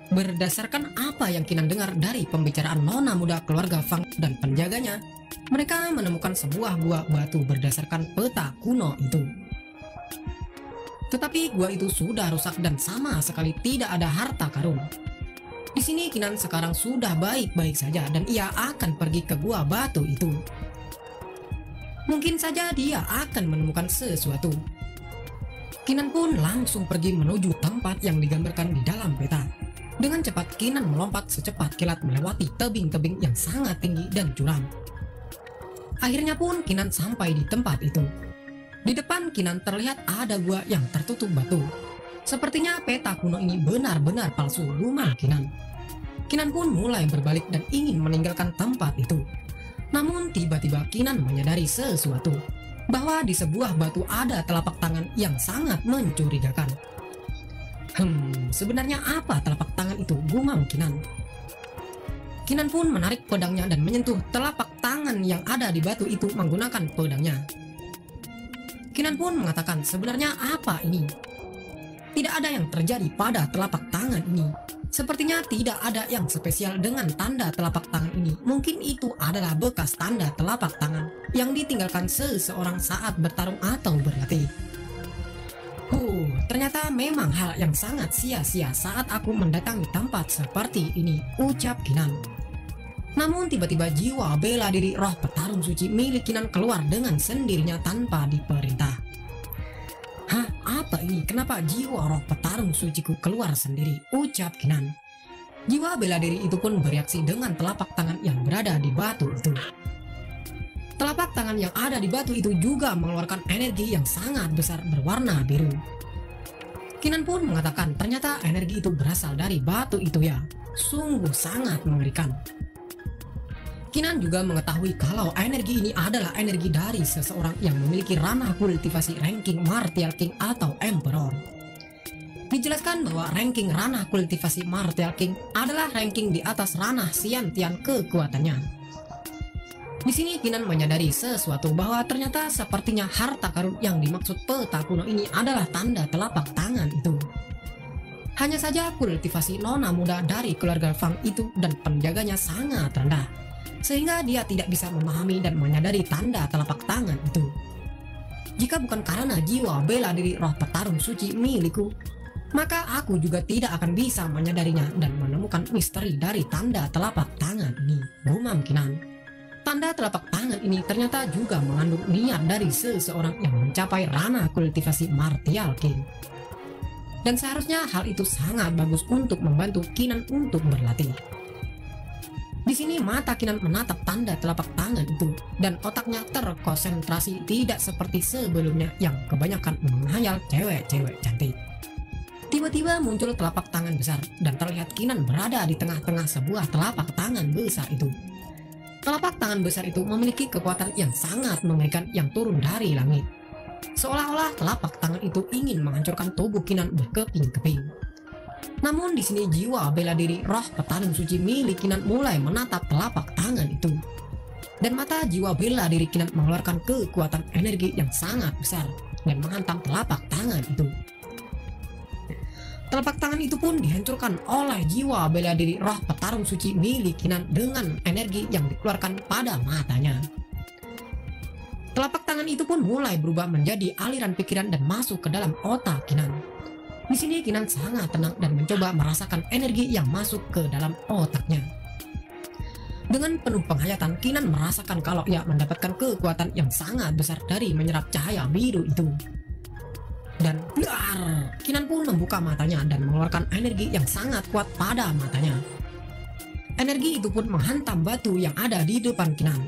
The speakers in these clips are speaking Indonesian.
Berdasarkan apa yang Kinan dengar dari pembicaraan nona muda keluarga Fang dan penjaganya, mereka menemukan sebuah gua batu berdasarkan peta kuno itu. Tetapi gua itu sudah rusak dan sama sekali tidak ada harta karun. Di sini Kinan sekarang sudah baik-baik saja dan ia akan pergi ke gua batu itu. Mungkin saja dia akan menemukan sesuatu. Kinan pun langsung pergi menuju tempat yang digambarkan di dalam peta. Dengan cepat Kinan melompat secepat kilat melewati tebing-tebing yang sangat tinggi dan curam. Akhirnya pun Kinan sampai di tempat itu. Di depan Kinan terlihat ada gua yang tertutup batu. Sepertinya peta kuno ini benar-benar palsu, gumam Kinan. Kinan pun mulai berbalik dan ingin meninggalkan tempat itu. Namun tiba-tiba Kinan menyadari sesuatu, bahwa di sebuah batu ada telapak tangan yang sangat mencurigakan. Sebenarnya apa telapak tangan itu, gumam Kinan. Kinan pun menarik pedangnya dan menyentuh telapak tangan yang ada di batu itu menggunakan pedangnya. Kinan pun mengatakan, sebenarnya apa ini? Tidak ada yang terjadi pada telapak tangan ini. Sepertinya tidak ada yang spesial dengan tanda telapak tangan ini. Mungkin itu adalah bekas tanda telapak tangan yang ditinggalkan seseorang saat bertarung atau berlatih. Ternyata memang hal yang sangat sia-sia saat aku mendatangi tempat seperti ini, ucap Kinan. Namun tiba-tiba jiwa bela diri roh petarung suci milik Kinan keluar dengan sendirinya tanpa diperintah. Hah, apa ini? Kenapa jiwa roh petarung suciku keluar sendiri? Ucap Kinan. Jiwa bela diri itu pun bereaksi dengan telapak tangan yang berada di batu itu. Telapak tangan yang ada di batu itu juga mengeluarkan energi yang sangat besar berwarna biru. Kinan pun mengatakan, ternyata energi itu berasal dari batu itu ya. Sungguh sangat mengerikan. Kinan juga mengetahui kalau energi ini adalah energi dari seseorang yang memiliki ranah kultivasi ranking Martial King atau Emperor. Dijelaskan bahwa ranking ranah kultivasi Martial King adalah ranking di atas ranah Xiantian kekuatannya. Di sini Kinan menyadari sesuatu, bahwa ternyata sepertinya harta karun yang dimaksud peta kuno ini adalah tanda telapak tangan itu. Hanya saja kultivasi nona muda dari keluarga Fang itu dan penjaganya sangat rendah, sehingga dia tidak bisa memahami dan menyadari tanda telapak tangan itu. Jika bukan karena jiwa bela diri roh petarung suci milikku, maka aku juga tidak akan bisa menyadarinya dan menemukan misteri dari tanda telapak tangan ini, gumam Kinan. Tanda telapak tangan ini ternyata juga mengandung niat dari seseorang yang mencapai ranah kultivasi Martial King. Dan seharusnya hal itu sangat bagus untuk membantu Kinan untuk berlatih. Di sini mata Kinan menatap tanda telapak tangan itu dan otaknya terkonsentrasi, tidak seperti sebelumnya yang kebanyakan menghayal cewek-cewek cantik. Tiba-tiba muncul telapak tangan besar dan terlihat Kinan berada di tengah-tengah sebuah telapak tangan besar itu. Telapak tangan besar itu memiliki kekuatan yang sangat mengerikan yang turun dari langit. Seolah-olah telapak tangan itu ingin menghancurkan tubuh Kinan berkeping-keping. Namun di sini jiwa bela diri roh petarung suci milik Kinan mulai menatap telapak tangan itu. Dan mata jiwa bela diri Kinan mengeluarkan kekuatan energi yang sangat besar dan menghantam telapak tangan itu. Telapak tangan itu pun dihancurkan oleh jiwa bela diri roh petarung suci milik Kinan dengan energi yang dikeluarkan pada matanya. Telapak tangan itu pun mulai berubah menjadi aliran pikiran dan masuk ke dalam otak Kinan. Di sini Kinan sangat tenang dan mencoba merasakan energi yang masuk ke dalam otaknya. Dengan penuh penghayatan, Kinan merasakan kalau ia mendapatkan kekuatan yang sangat besar dari menyerap cahaya biru itu. Dan biar Kinan pun membuka matanya dan mengeluarkan energi yang sangat kuat pada matanya. Energi itu pun menghantam batu yang ada di depan Kinan.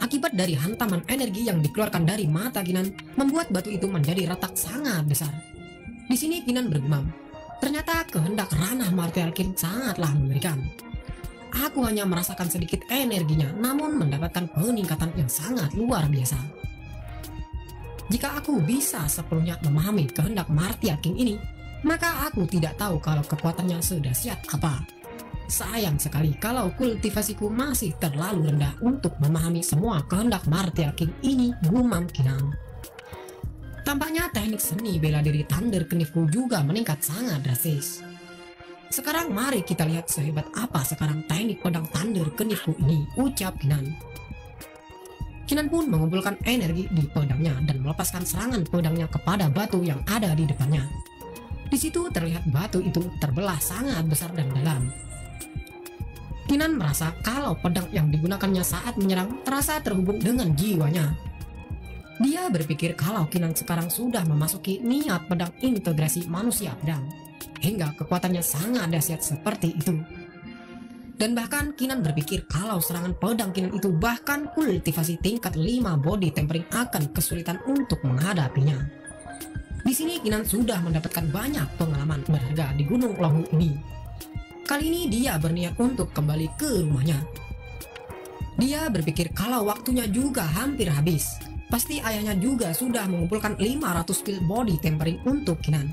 Akibat dari hantaman energi yang dikeluarkan dari mata Kinan, membuat batu itu menjadi retak sangat besar. Di sini Kinan bergumam, ternyata kehendak ranah Martial King sangatlah mengerikan. Aku hanya merasakan sedikit energinya, namun mendapatkan peningkatan yang sangat luar biasa. Jika aku bisa sepenuhnya memahami kehendak Martial King ini, maka aku tidak tahu kalau kekuatannya sedahsyat apa. Sayang sekali kalau kultivasiku masih terlalu rendah untuk memahami semua kehendak Martial King ini, gumam Kinan. Tampaknya teknik seni bela diri Thunder Knifeku juga meningkat sangat drastis. Sekarang mari kita lihat sehebat apa sekarang teknik pedang Thunder Knife ini, ucap Kinan. Kinan pun mengumpulkan energi di pedangnya dan melepaskan serangan pedangnya kepada batu yang ada di depannya. Di situ terlihat batu itu terbelah sangat besar dan dalam. Kinan merasa kalau pedang yang digunakannya saat menyerang terasa terhubung dengan jiwanya. Dia berpikir kalau Kinan sekarang sudah memasuki niat pedang integrasi manusia pedang, hingga kekuatannya sangat dahsyat seperti itu. Dan bahkan Kinan berpikir kalau serangan pedang Kinan itu bahkan kultivasi tingkat 5 body tempering akan kesulitan untuk menghadapinya. Di sini Kinan sudah mendapatkan banyak pengalaman berharga di Gunung Lohu ini. Kali ini dia berniat untuk kembali ke rumahnya. Dia berpikir kalau waktunya juga hampir habis. Pasti ayahnya juga sudah mengumpulkan 500 pil body tempering untuk Kinan.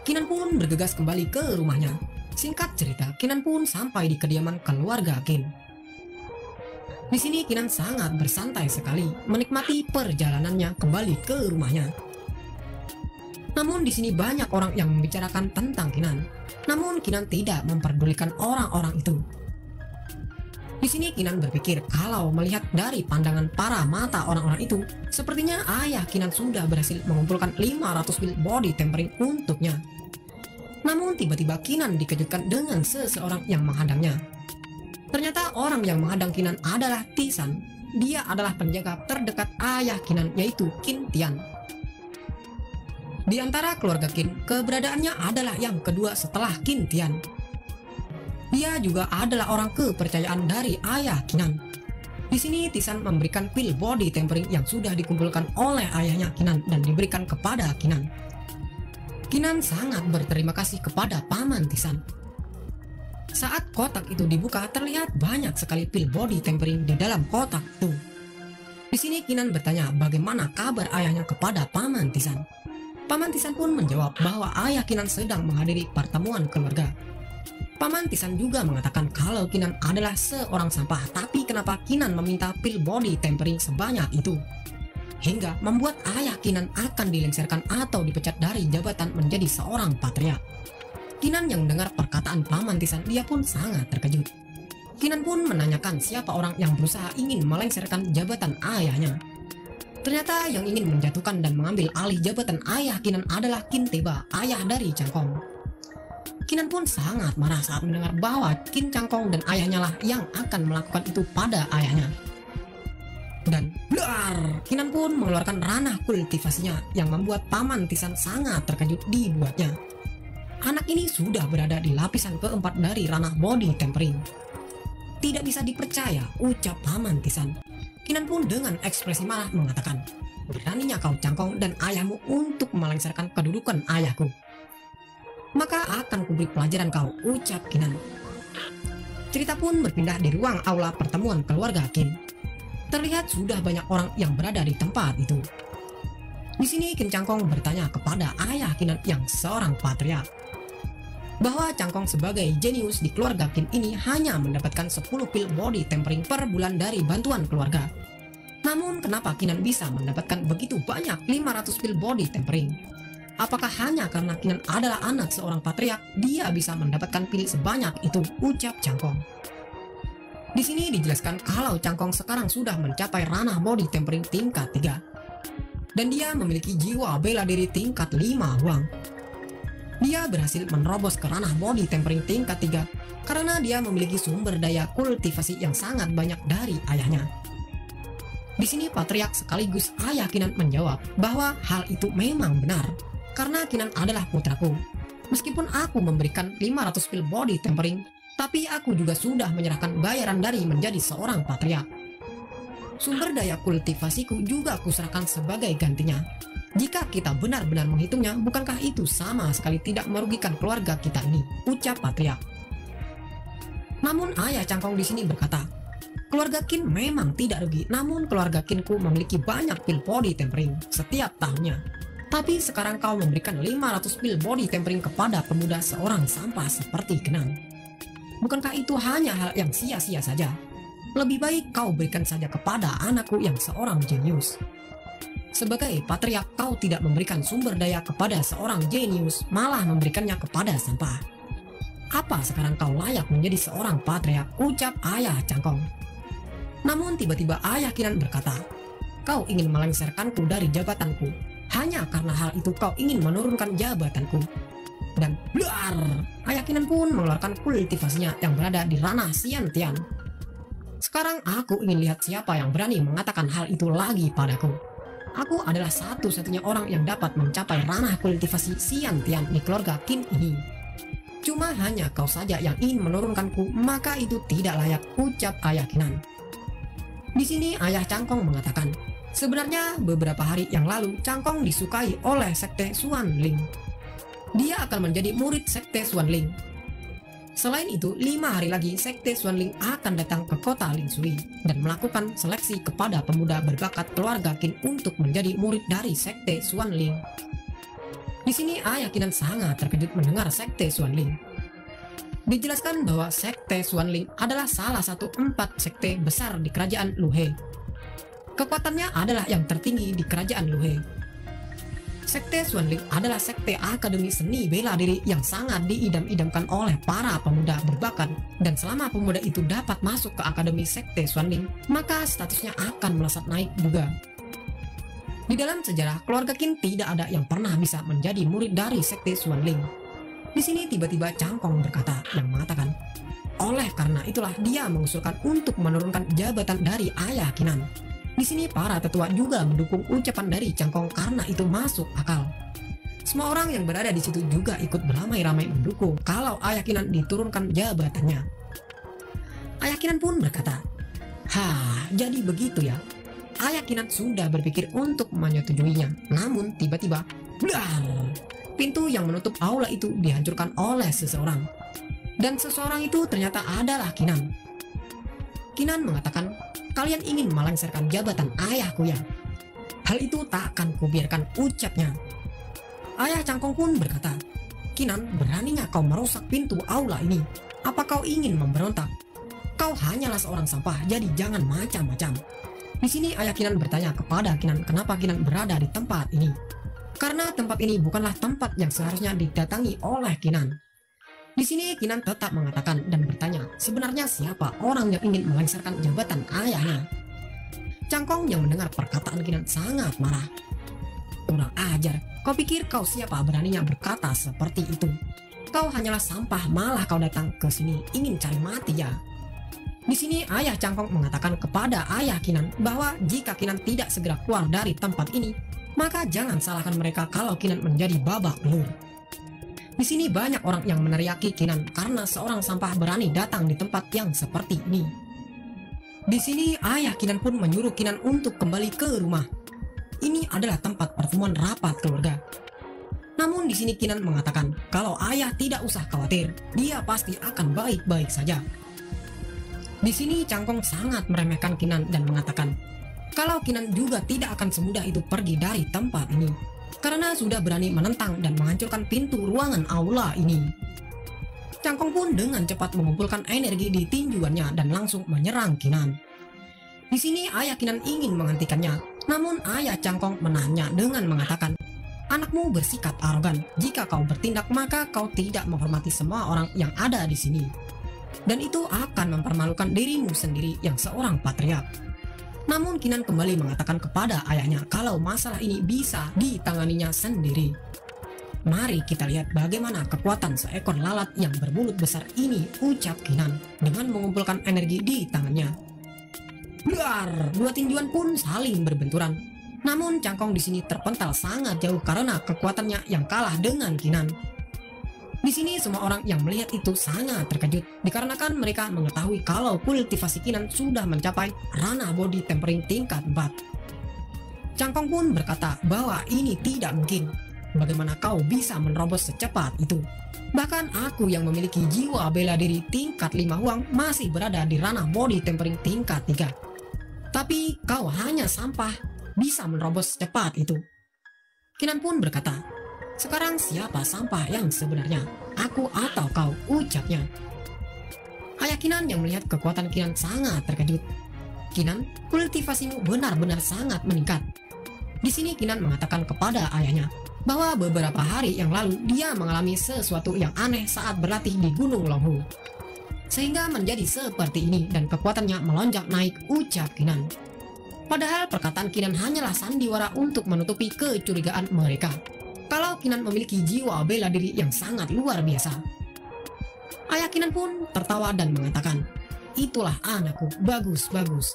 Kinan pun bergegas kembali ke rumahnya. Singkat cerita, Kinan pun sampai di kediaman keluarga Kin. Di sini Kinan sangat bersantai sekali, menikmati perjalanannya kembali ke rumahnya. Namun di sini banyak orang yang membicarakan tentang Kinan. Namun Kinan tidak memperdulikan orang-orang itu. Di sini Kinan berpikir kalau melihat dari pandangan para mata orang-orang itu, sepertinya ayah Kinan sudah berhasil mengumpulkan 500 pil body tempering untuknya. Namun tiba-tiba Kinan dikejutkan dengan seseorang yang menghadangnya. Ternyata orang yang menghadang Kinan adalah Tisan. Dia adalah penjaga terdekat ayah Kinan, yaitu Qin Tian. Di antara keluarga Qin, keberadaannya adalah yang kedua setelah Qin Tian. Dia juga adalah orang kepercayaan dari ayah Kinan. Di sini Tisan memberikan pil body tempering yang sudah dikumpulkan oleh ayahnya Kinan dan diberikan kepada Kinan. Kinan sangat berterima kasih kepada paman Tisan. Saat kotak itu dibuka, terlihat banyak sekali pil body tempering di dalam kotak itu. Di sini Kinan bertanya bagaimana kabar ayahnya kepada paman Tisan. Paman Tisan pun menjawab bahwa ayah Kinan sedang menghadiri pertemuan keluarga. Paman Tisan juga mengatakan kalau Kinan adalah seorang sampah, tapi kenapa Kinan meminta pil body tempering sebanyak itu? Hingga membuat ayah Kinan akan dilengsarkan atau dipecat dari jabatan menjadi seorang patriark. Kinan yang mendengar perkataan paman Tisan, dia pun sangat terkejut. Kinan pun menanyakan siapa orang yang berusaha ingin melengsarkan jabatan ayahnya. Ternyata yang ingin menjatuhkan dan mengambil alih jabatan ayah Kinan adalah Qin Teba, ayah dari Cangkong. Kinan pun sangat marah saat mendengar bahwa Qin Cangkong dan ayahnya lah yang akan melakukan itu pada ayahnya. Dan blar, Kinan pun mengeluarkan ranah kultivasinya yang membuat paman Tisan sangat terkejut dibuatnya. Anak ini sudah berada di lapisan keempat dari ranah body tempering. Tidak bisa dipercaya, ucap paman Tisan. Kinan pun dengan ekspresi marah mengatakan, beraninya kau Cangkong dan ayahmu untuk melengsarkan kedudukan ayahku. Maka akan kuberi pelajaran kau, ucap Kinan. Cerita pun berpindah di ruang aula pertemuan keluarga Qin. Terlihat sudah banyak orang yang berada di tempat itu. Di sini Qin Cangkong bertanya kepada ayah Kinan yang seorang patriark, bahwa Cangkong sebagai jenius di keluarga Qin ini hanya mendapatkan 10 pil body tempering per bulan dari bantuan keluarga. Namun kenapa Kinan bisa mendapatkan begitu banyak 500 pil body tempering? Apakah hanya karena Kinan adalah anak seorang patriark dia bisa mendapatkan pil sebanyak itu, ucap Cangkong. Di sini dijelaskan kalau Cangkong sekarang sudah mencapai ranah body tempering tingkat 3. Dan dia memiliki jiwa bela diri tingkat 5 Huang. Dia berhasil menerobos ke ranah body tempering tingkat 3 karena dia memiliki sumber daya kultivasi yang sangat banyak dari ayahnya. Di sini patriark sekaligus ayah Kinan menjawab bahwa hal itu memang benar karena Kinan adalah putraku. Meskipun aku memberikan 500 pil body tempering, tapi aku juga sudah menyerahkan bayaran dari menjadi seorang patriark. Sumber daya kultivasiku juga kuserahkan sebagai gantinya. Jika kita benar-benar menghitungnya, bukankah itu sama sekali tidak merugikan keluarga kita ini, ucap patriark. Namun ayah Cangkong di sini berkata, keluarga Qin memang tidak rugi, namun keluarga Qinku memiliki banyak pil body tempering setiap tahunnya. Tapi sekarang kau memberikan 500 pil body tempering kepada pemuda seorang sampah seperti Kenang. Bukankah itu hanya hal yang sia-sia saja? Lebih baik kau berikan saja kepada anakku yang seorang jenius. Sebagai patriark kau tidak memberikan sumber daya kepada seorang jenius, malah memberikannya kepada sampah. Apa sekarang kau layak menjadi seorang patriark? Ucap ayah Cangkong. Namun tiba-tiba ayah Kinan berkata, kau ingin melengsarkanku dari jabatanku. Hanya karena hal itu kau ingin menurunkan jabatanku. Dan blar, ayah Kinan pun mengeluarkan kultivasinya yang berada di ranah Xiantian. Sekarang aku ingin lihat siapa yang berani mengatakan hal itu lagi padaku. Aku adalah satu-satunya orang yang dapat mencapai ranah kultivasi Xiantian di keluarga Qin ini. Cuma hanya kau saja yang ingin menurunkanku, maka itu tidak layak, ucap ayah Kinan. Di sini ayah Cangkong mengatakan, sebenarnya beberapa hari yang lalu Cangkong disukai oleh sekte Xuanling. Dia akan menjadi murid sekte Xuanling. Selain itu, 5 hari lagi sekte Xuanling akan datang ke kota Lingshui dan melakukan seleksi kepada pemuda berbakat keluarga Qin untuk menjadi murid dari sekte Xuanling. Di sini ayah Kinan sangat terkejut mendengar sekte Xuanling. Dijelaskan bahwa sekte Xuanling adalah salah satu 4 sekte besar di kerajaan Luhe. Kekuatannya adalah yang tertinggi di kerajaan Luhe. Sekte Xuanling adalah sekte akademi seni bela diri yang sangat diidam-idamkan oleh para pemuda berbakat, dan selama pemuda itu dapat masuk ke akademi sekte Xuanling, maka statusnya akan melesat naik juga. Di dalam sejarah, keluarga Qin tidak ada yang pernah bisa menjadi murid dari sekte Xuanling. Di sini tiba-tiba Cangkong berkata yang mengatakan, oleh karena itulah dia mengusulkan untuk menurunkan jabatan dari ayah Kinan. Di sini para tetua juga mendukung ucapan dari Cangkong karena itu masuk akal. Semua orang yang berada di situ juga ikut beramai-ramai mendukung kalau ayah Kinan diturunkan jabatannya. Ayah Kinan pun berkata, jadi begitu ya. Ayah Kinan sudah berpikir untuk menyetujuinya, namun tiba-tiba, blar, pintu yang menutup aula itu dihancurkan oleh seseorang. Dan seseorang itu ternyata adalah Kinan. Kinan mengatakan, kalian ingin melengsarkan jabatan ayahku ya? Hal itu tak akan kubiarkan, ucapnya. Ayah Cangkong pun berkata, Kinan, beraninya kau merusak pintu aula ini. Apa kau ingin memberontak? Kau hanyalah seorang sampah, jadi jangan macam-macam. Di sini ayah Kinan bertanya kepada Kinan kenapa Kinan berada di tempat ini. Karena tempat ini bukanlah tempat yang seharusnya didatangi oleh Kinan. Di sini Kinan tetap mengatakan dan bertanya, sebenarnya siapa orang yang ingin melengsarkan jabatan ayahnya? Cangkong yang mendengar perkataan Kinan sangat marah. Kurang ajar, kau pikir kau siapa beraninya berkata seperti itu? Kau hanyalah sampah, malah kau datang ke sini ingin cari mati ya? Di sini ayah Cangkong mengatakan kepada ayah Kinan bahwa jika Kinan tidak segera keluar dari tempat ini, maka jangan salahkan mereka kalau Kinan menjadi babak belur. Di sini banyak orang yang meneriaki Kinan karena seorang sampah berani datang di tempat yang seperti ini. Di sini ayah Kinan pun menyuruh Kinan untuk kembali ke rumah. Ini adalah tempat pertemuan rapat keluarga. Namun di sini Kinan mengatakan kalau ayah tidak usah khawatir, dia pasti akan baik-baik saja. Di sini Cangkong sangat meremehkan Kinan dan mengatakan kalau Kinan juga tidak akan semudah itu pergi dari tempat ini. Karena sudah berani menentang dan menghancurkan pintu ruangan aula ini. Cangkong pun dengan cepat mengumpulkan energi di tinjuannya dan langsung menyerang Kinan. Di sini ayah Kinan ingin menghentikannya, namun ayah Cangkong menahannya dengan mengatakan, anakmu bersikap arogan. Jika kau bertindak maka kau tidak menghormati semua orang yang ada di sini. Dan itu akan mempermalukan dirimu sendiri yang seorang patriark. Namun Kinan kembali mengatakan kepada ayahnya kalau masalah ini bisa ditanganinya sendiri. Mari kita lihat bagaimana kekuatan seekor lalat yang bermulut besar ini, ucap Kinan dengan mengumpulkan energi di tangannya. Blar, dua tinjuan pun saling berbenturan. Namun Cangkong di sini terpental sangat jauh karena kekuatannya yang kalah dengan Kinan. Di sini semua orang yang melihat itu sangat terkejut dikarenakan mereka mengetahui kalau kultivasi Kinan sudah mencapai ranah body tempering tingkat 4. Cangkong pun berkata bahwa ini tidak mungkin. Bagaimana kau bisa menerobos secepat itu? Bahkan aku yang memiliki jiwa bela diri tingkat 5 Huang masih berada di ranah body tempering tingkat 3. Tapi kau hanya sampah, bisa menerobos secepat itu. Kinan pun berkata, sekarang siapa sampah yang sebenarnya? Aku atau kau, ucapnya. Ayah Kinan yang melihat kekuatan Kinan sangat terkejut. Kinan, kultivasimu benar-benar sangat meningkat. Di sini Kinan mengatakan kepada ayahnya, bahwa beberapa hari yang lalu dia mengalami sesuatu yang aneh saat berlatih di Gunung Longhu, sehingga menjadi seperti ini dan kekuatannya melonjak naik, ucap Kinan. Padahal perkataan Kinan hanyalah sandiwara untuk menutupi kecurigaan mereka kalau Kinan memiliki jiwa bela diri yang sangat luar biasa. Ayah Kinan pun tertawa dan mengatakan, "Itulah anakku, bagus,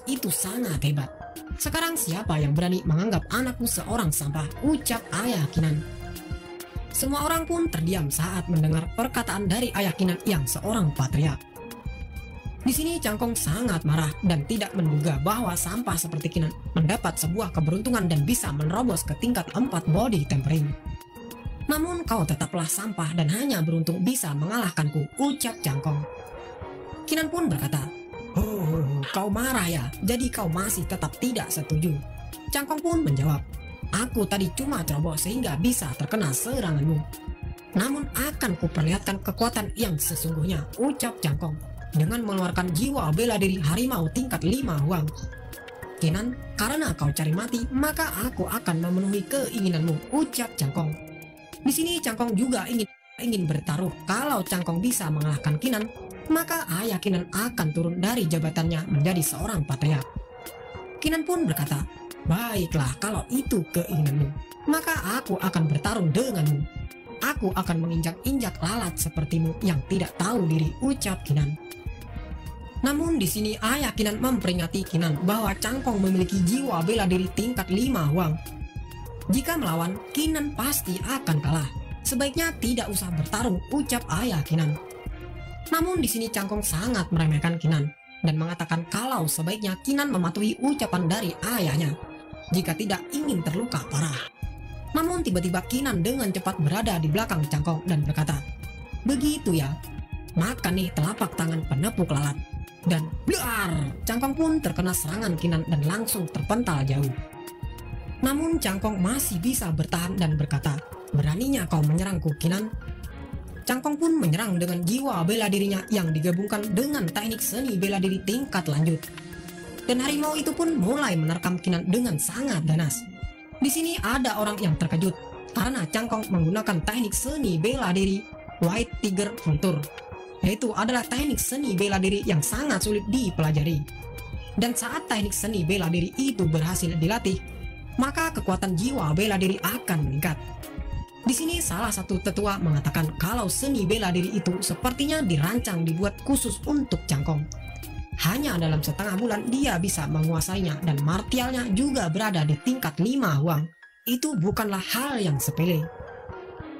itu sangat hebat. Sekarang siapa yang berani menganggap anakku seorang sampah?" ucap ayah Kinan. Semua orang pun terdiam saat mendengar perkataan dari ayah Kinan yang seorang patriark. Di sini Cangkong sangat marah dan tidak menduga bahwa sampah seperti Kinan mendapat sebuah keberuntungan dan bisa menerobos ke tingkat 4 body tempering. "Namun kau tetaplah sampah dan hanya beruntung bisa mengalahkanku," ucap Cangkong. Kinan pun berkata, "Oh, kau marah ya? Jadi kau masih tetap tidak setuju?" Cangkong pun menjawab, "Aku tadi cuma terobos sehingga bisa terkena seranganmu. Namun akan kuperlihatkan kekuatan yang sesungguhnya," ucap Cangkong dengan mengeluarkan jiwa bela diri harimau tingkat 5 Huang. "Kinan, karena kau cari mati, maka aku akan memenuhi keinginanmu," ucap Cangkong. Di sini Cangkong juga ingin bertaruh kalau Cangkong bisa mengalahkan Kinan, maka ayah Kinan akan turun dari jabatannya menjadi seorang patriark. Kinan pun berkata, "Baiklah, kalau itu keinginanmu, maka aku akan bertarung denganmu. Aku akan menginjak-injak lalat sepertimu yang tidak tahu diri," ucap Kinan. Namun di sini ayah Kinan memperingati Kinan bahwa Cangkong memiliki jiwa bela diri tingkat 5 Huang. Jika melawan, Kinan pasti akan kalah. Sebaiknya tidak usah bertarung, ucap ayah Kinan. Namun di sini Cangkong sangat meremehkan Kinan dan mengatakan kalau sebaiknya Kinan mematuhi ucapan dari ayahnya jika tidak ingin terluka parah. Namun tiba-tiba Kinan dengan cepat berada di belakang Cangkong dan berkata, "Begitu ya, maka nih telapak tangan penepuk lalat." Dan blar, Cangkong pun terkena serangan Kinan dan langsung terpental jauh. Namun Cangkong masih bisa bertahan dan berkata, "Beraninya kau menyerangku, Kinan?" Cangkong pun menyerang dengan jiwa bela dirinya yang digabungkan dengan teknik seni bela diri tingkat lanjut. Dan harimau itu pun mulai menerkam Kinan dengan sangat ganas. Di sini ada orang yang terkejut karena Cangkong menggunakan teknik seni bela diri White Tiger Hunter, yaitu adalah teknik seni bela diri yang sangat sulit dipelajari. Dan saat teknik seni bela diri itu berhasil dilatih, maka kekuatan jiwa bela diri akan meningkat. Di sini salah satu tetua mengatakan kalau seni bela diri itu sepertinya dirancang dibuat khusus untuk Cangkong. Hanya dalam setengah bulan dia bisa menguasainya dan martialnya juga berada di tingkat 5 Huang. Itu bukanlah hal yang sepele.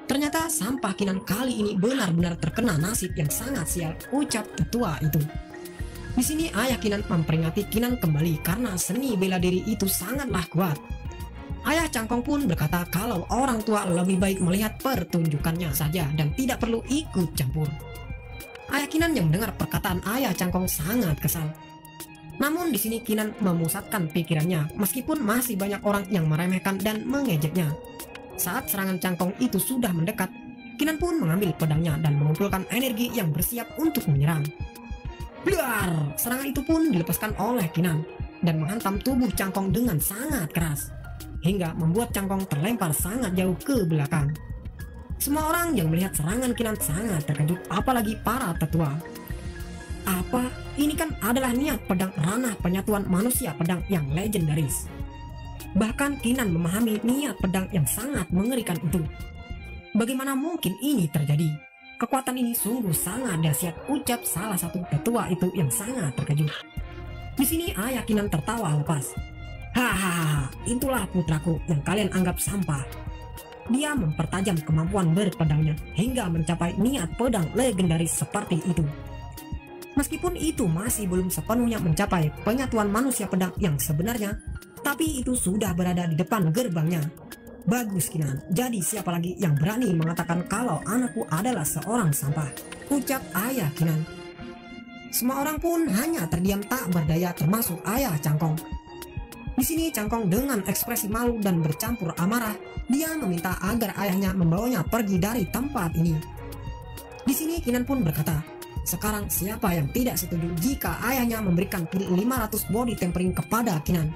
Ternyata sampah Kinan kali ini benar-benar terkena nasib yang sangat sial, ucap tetua itu. Di sini ayah Kinan memperingati Kinan kembali karena seni bela diri itu sangatlah kuat. Ayah Cangkong pun berkata kalau orang tua lebih baik melihat pertunjukannya saja dan tidak perlu ikut campur. Ayah Kinan yang mendengar perkataan ayah Cangkong sangat kesal. Namun di sini Kinan memusatkan pikirannya meskipun masih banyak orang yang meremehkan dan mengejeknya. Saat serangan Cangkong itu sudah mendekat, Kinan pun mengambil pedangnya dan mengumpulkan energi yang bersiap untuk menyerang. Blar! Serangan itu pun dilepaskan oleh Kinan dan menghantam tubuh Cangkong dengan sangat keras, hingga membuat Cangkong terlempar sangat jauh ke belakang. Semua orang yang melihat serangan Kinan sangat terkejut, apalagi para tetua. Apa? Ini kan adalah niat pedang ranah penyatuan manusia pedang yang legendaris. Bahkan Kinan memahami niat pedang yang sangat mengerikan itu. Bagaimana mungkin ini terjadi? Kekuatan ini sungguh sangat dahsyat, ucap salah satu tetua itu yang sangat terkejut. Di sini ayah Kinan tertawa lepas. Hahaha, itulah putraku yang kalian anggap sampah. Dia mempertajam kemampuan berpedangnya hingga mencapai niat pedang legendaris seperti itu. Meskipun itu masih belum sepenuhnya mencapai penyatuan manusia pedang yang sebenarnya, tapi itu sudah berada di depan gerbangnya. Bagus Kinan, jadi siapa lagi yang berani mengatakan kalau anakku adalah seorang sampah, ucap ayah Kinan. Semua orang pun hanya terdiam tak berdaya termasuk ayah Cangkong. Di sini Cangkong dengan ekspresi malu dan bercampur amarah, dia meminta agar ayahnya membawanya pergi dari tempat ini. Di sini Kinan pun berkata, sekarang siapa yang tidak setuju jika ayahnya memberikan 500 body tempering kepada Kinan?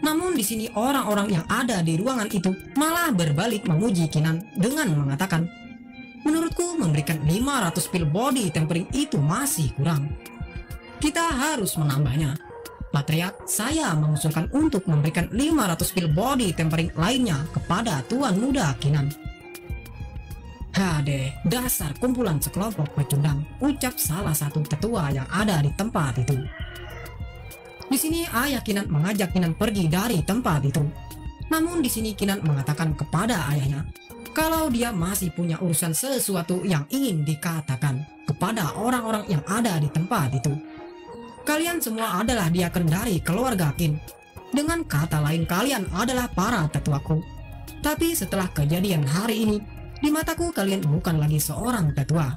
Namun di sini orang-orang yang ada di ruangan itu malah berbalik memuji Kinan dengan mengatakan, menurutku memberikan 500 pil body tempering itu masih kurang. Kita harus menambahnya. Patriark, saya mengusulkan untuk memberikan 500 pil body tempering lainnya kepada Tuan Muda Kinan. Hade, dasar kumpulan sekelompok pecundang, ucap salah satu tetua yang ada di tempat itu. Di sini ayah Kinan mengajak Kinan pergi dari tempat itu. Namun di sini Kinan mengatakan kepada ayahnya kalau dia masih punya urusan sesuatu yang ingin dikatakan kepada orang-orang yang ada di tempat itu. Kalian semua adalah diaken dari keluarga Qin. Dengan kata lain, kalian adalah para tetuaku. Tapi setelah kejadian hari ini, di mataku kalian bukan lagi seorang tetua.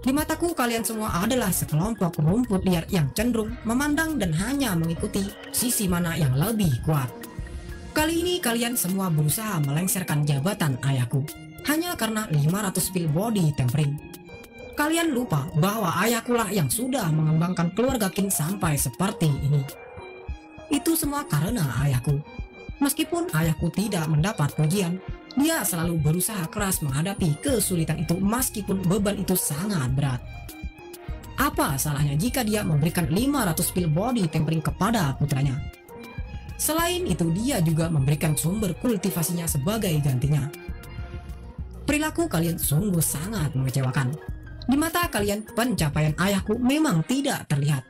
Di mataku kalian semua adalah sekelompok rumput liar yang cenderung memandang dan hanya mengikuti sisi mana yang lebih kuat. Kali ini kalian semua berusaha melengsarkan jabatan ayahku hanya karena 500 pil body tempering. Kalian lupa bahwa ayahkulah yang sudah mengembangkan keluarga Qin sampai seperti ini. Itu semua karena ayahku. Meskipun ayahku tidak mendapat pujian, dia selalu berusaha keras menghadapi kesulitan itu meskipun beban itu sangat berat. Apa salahnya jika dia memberikan 500 pil body tempering kepada putranya? Selain itu dia juga memberikan sumber kultivasinya sebagai gantinya. Perilaku kalian sungguh sangat mengecewakan. Di mata kalian pencapaian ayahku memang tidak terlihat.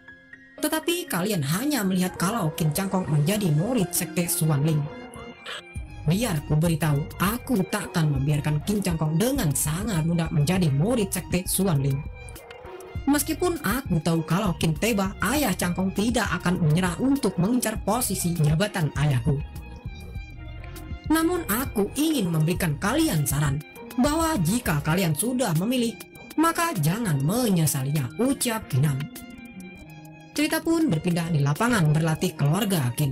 Tetapi kalian hanya melihat kalau Qin Cangkong menjadi murid sekte Xuanling. Biar ku beritahu, aku takkan membiarkan Qin Cangkong dengan sangat mudah menjadi murid sekte Xuanling. Meskipun aku tahu kalau Qin Teba, ayah Cangkong tidak akan menyerah untuk mengincar posisi jabatan ayahku. Namun aku ingin memberikan kalian saran bahwa jika kalian sudah memilih, maka jangan menyesalinya, ucap Kinan. Cerita pun berpindah di lapangan berlatih keluarga Qin.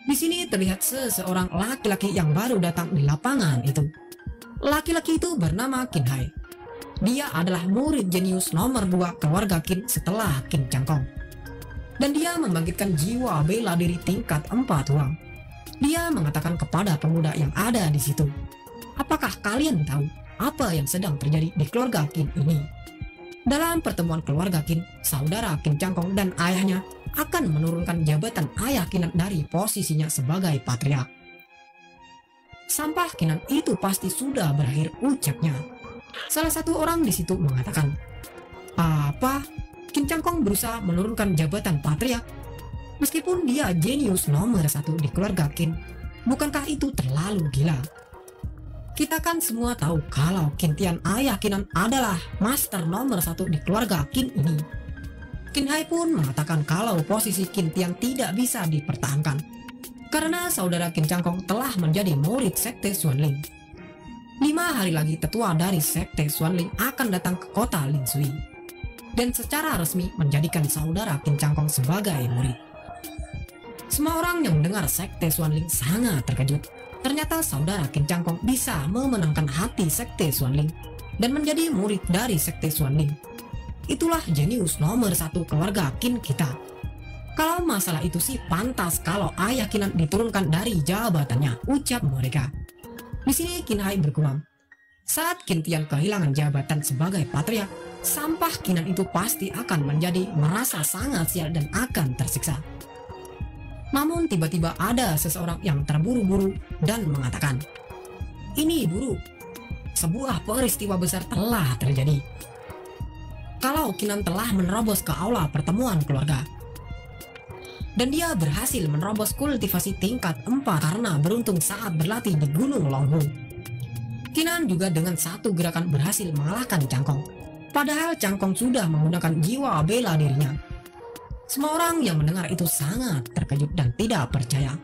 Di sini terlihat seseorang laki-laki yang baru datang di lapangan itu. Laki-laki itu bernama Qin Hai. Dia adalah murid jenius nomor 2 keluarga Qin setelah Qin Cangkong. Dan dia membangkitkan jiwa bela diri tingkat 4 uang. Dia mengatakan kepada pemuda yang ada di situ, apakah kalian tahu apa yang sedang terjadi di keluarga Qin ini? Dalam pertemuan keluarga Qin, saudara Qin Cangkong dan ayahnya akan menurunkan jabatan ayah Kinan dari posisinya sebagai patriark. Sampah Kinan itu pasti sudah berakhir, ucapnya. Salah satu orang di situ mengatakan, apa? Qin Cangkong berusaha menurunkan jabatan patriark? Meskipun dia jenius nomor 1 di keluarga Qin, bukankah itu terlalu gila? Kita kan semua tahu kalau Qin Tian ayah Kinan adalah master nomor 1 di keluarga Qin ini. Qin Hai pun mengatakan kalau posisi Qin Tian tidak bisa dipertahankan karena saudara Qin Cangkong telah menjadi murid sekte Xuanling. 5 hari lagi tetua dari sekte Xuanling akan datang ke kota Linshui dan secara resmi menjadikan saudara Qin Cangkong sebagai murid. Semua orang yang mendengar sekte Xuanling sangat terkejut. Ternyata saudara Qin Cangkong bisa memenangkan hati sekte Xuanling dan menjadi murid dari sekte Xuanling. Itulah jenius nomor 1 keluarga Qin kita. Kalau masalah itu sih pantas kalau ayah Kinan diturunkan dari jabatannya, ucap mereka. Di sini Qin Hai bergumam, saat Qin Tian kehilangan jabatan sebagai patriark, sampah Kinan itu pasti akan menjadi merasa sangat sial dan akan tersiksa. Namun tiba-tiba ada seseorang yang terburu-buru dan mengatakan, ini buruk, sebuah peristiwa besar telah terjadi. Kalau Kinan telah menerobos ke aula pertemuan keluarga. Dan dia berhasil menerobos kultivasi tingkat 4 karena beruntung saat berlatih di Gunung Longhu. Kinan juga dengan satu gerakan berhasil mengalahkan Cangkong. Padahal Cangkong sudah menggunakan jiwa bela dirinya. Semua orang yang mendengar itu sangat terkejut dan tidak percaya.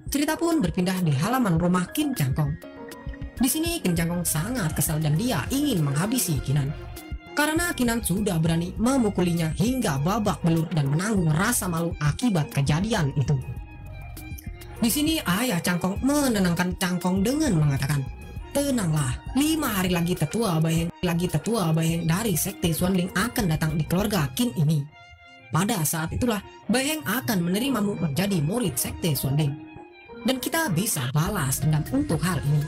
Cerita pun berpindah di halaman rumah Qin Cangkong. Di sini Qin Cangkong sangat kesal dan dia ingin menghabisi Kinan. Karena Kinan sudah berani memukulinya hingga babak belur dan menanggung rasa malu akibat kejadian itu. Di sini ayah Cangkong menenangkan Cangkong dengan mengatakan, tenanglah, 5 hari lagi tetua bayang dari sekte Xuanling akan datang di keluarga Qin ini. pada saat itulah Baiheng akan menerimamu menjadi murid sekte Xuanling. Dan kita bisa balas dendam untuk hal ini.